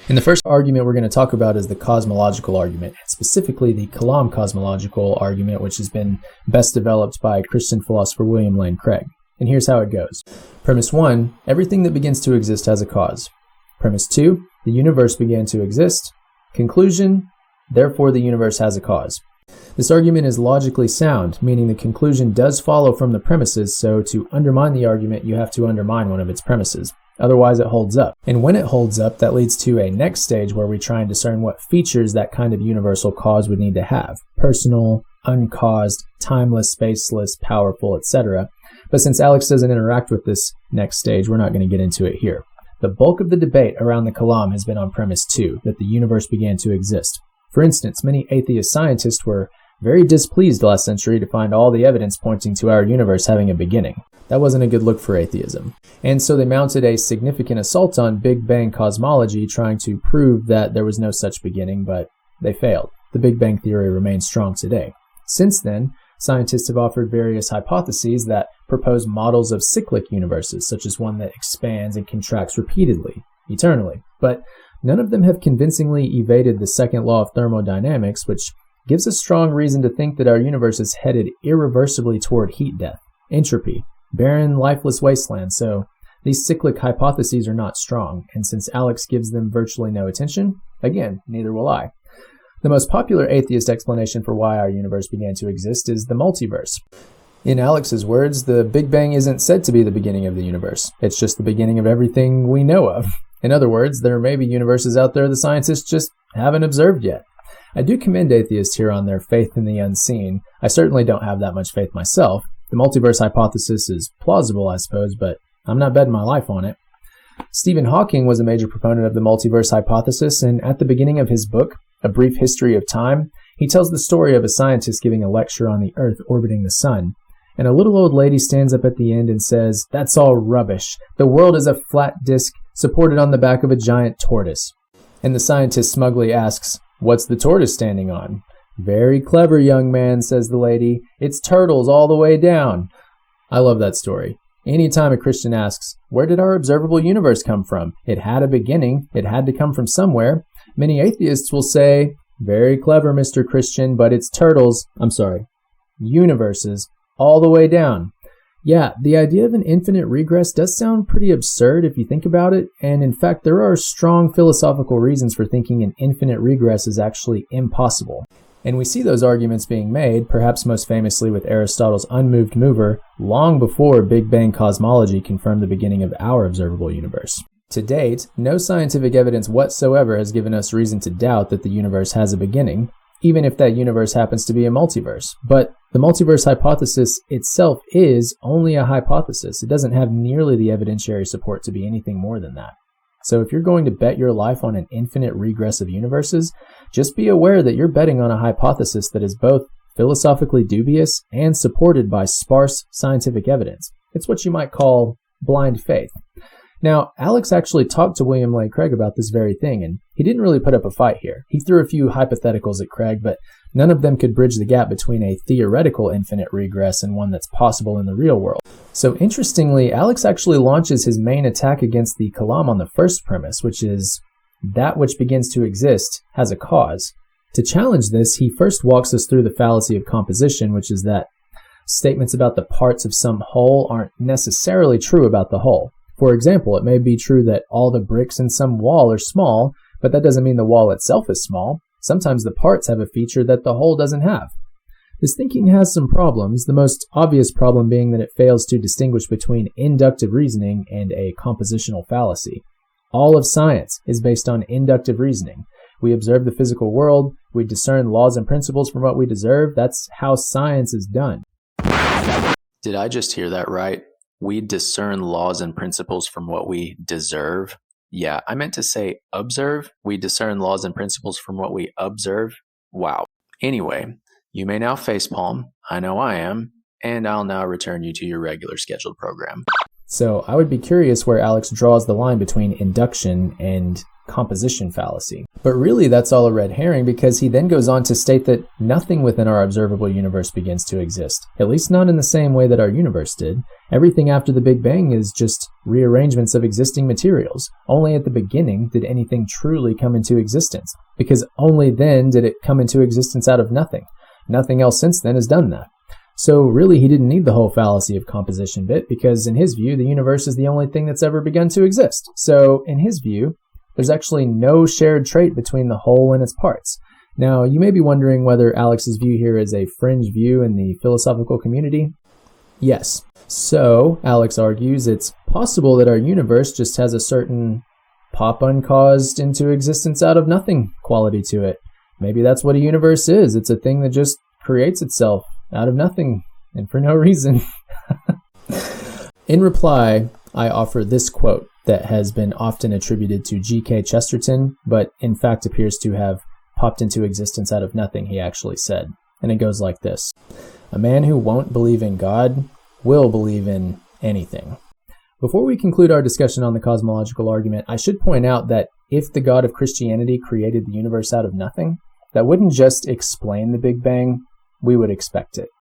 And the first argument we're going to talk about is the cosmological argument, and specifically the Kalam Cosmological Argument, which has been best developed by Christian philosopher William Lane Craig. And here's how it goes. Premise 1, everything that begins to exist has a cause. Premise 2, the universe began to exist. Conclusion, therefore the universe has a cause. This argument is logically sound, meaning the conclusion does follow from the premises, so to undermine the argument, you have to undermine one of its premises. Otherwise, it holds up. And when it holds up, that leads to a next stage where we try and discern what features that kind of universal cause would need to have. Personal, uncaused, timeless, spaceless, powerful, etc. But since Alex doesn't interact with this next stage, we're not going to get into it here. The bulk of the debate around the Kalam has been on premise 2, that the universe began to exist. For instance, many atheist scientists were very displeased last century to find all the evidence pointing to our universe having a beginning. That wasn't a good look for atheism. And so they mounted a significant assault on Big Bang cosmology, trying to prove that there was no such beginning, but they failed. The Big Bang theory remains strong today. Since then, scientists have offered various hypotheses that propose models of cyclic universes, such as one that expands and contracts repeatedly, eternally. But none of them have convincingly evaded the second law of thermodynamics, which gives a strong reason to think that our universe is headed irreversibly toward heat death, entropy, barren, lifeless wasteland. So these cyclic hypotheses are not strong, and since Alex gives them virtually no attention, again, neither will I. The most popular atheist explanation for why our universe began to exist is the multiverse. In Alex's words, the Big Bang isn't said to be the beginning of the universe. It's just the beginning of everything we know of. In other words, there may be universes out there the scientists just haven't observed yet. I do commend atheists here on their faith in the unseen. I certainly don't have that much faith myself. The multiverse hypothesis is plausible, I suppose, but I'm not betting my life on it. Stephen Hawking was a major proponent of the multiverse hypothesis, and at the beginning of his book, A Brief History of Time, he tells the story of a scientist giving a lecture on the Earth orbiting the sun. And a little old lady stands up at the end and says, "That's all rubbish. The world is a flat disk supported on the back of a giant tortoise." And the scientist smugly asks, "What's the tortoise standing on?" "Very clever, young man," says the lady. "It's turtles all the way down." I love that story. Anytime a Christian asks, where did our observable universe come from? It had a beginning. It had to come from somewhere. Many atheists will say, "Very clever, Mr. Christian, but it's universes all the way down." Yeah, the idea of an infinite regress does sound pretty absurd if you think about it, and in fact there are strong philosophical reasons for thinking an infinite regress is actually impossible. And we see those arguments being made, perhaps most famously with Aristotle's unmoved mover, long before Big Bang cosmology confirmed the beginning of our observable universe. To date, no scientific evidence whatsoever has given us reason to doubt that the universe has a beginning, even if that universe happens to be a multiverse. But the multiverse hypothesis itself is only a hypothesis. It doesn't have nearly the evidentiary support to be anything more than that. So if you're going to bet your life on an infinite regress of universes, just be aware that you're betting on a hypothesis that is both philosophically dubious and supported by sparse scientific evidence. It's what you might call blind faith. Now, Alex actually talked to William Lane Craig about this very thing, and he didn't really put up a fight here. He threw a few hypotheticals at Craig, but none of them could bridge the gap between a theoretical infinite regress and one that's possible in the real world. So interestingly, Alex actually launches his main attack against the Kalam on the first premise, which is that which begins to exist has a cause. To challenge this, he first walks us through the fallacy of composition, which is that statements about the parts of some whole aren't necessarily true about the whole. For example, it may be true that all the bricks in some wall are small, but that doesn't mean the wall itself is small. Sometimes the parts have a feature that the whole doesn't have. This thinking has some problems, the most obvious problem being that it fails to distinguish between inductive reasoning and a compositional fallacy. All of science is based on inductive reasoning. We observe the physical world, we discern laws and principles from what we observe. That's how science is done. Did I just hear that right? We discern laws and principles from what we deserve. Yeah, I meant to say observe. We discern laws and principles from what we observe. Wow. Anyway, you may now facepalm. I know I am. And I'll now return you to your regular scheduled program. So I would be curious where Alex draws the line between induction and composition fallacy. But really, that's all a red herring, because he then goes on to state that nothing within our observable universe begins to exist, at least not in the same way that our universe did. Everything after the Big Bang is just rearrangements of existing materials. Only at the beginning did anything truly come into existence, because only then did it come into existence out of nothing. Nothing else since then has done that. So really, he didn't need the whole fallacy of composition bit, because in his view, the universe is the only thing that's ever begun to exist. So in his view, there's actually no shared trait between the whole and its parts. Now, you may be wondering whether Alex's view here is a fringe view in the philosophical community. Yes. So, Alex argues it's possible that our universe just has a certain pop uncaused into existence out of nothing quality to it. Maybe that's what a universe is. It's a thing that just creates itself out of nothing and for no reason. In reply, I offer this quote that has been often attributed to G.K. Chesterton, but in fact appears to have popped into existence out of nothing, he actually said. And it goes like this: "A man who won't believe in God will believe in anything." Before we conclude our discussion on the cosmological argument, I should point out that if the God of Christianity created the universe out of nothing, that wouldn't just explain the Big Bang, we would expect it.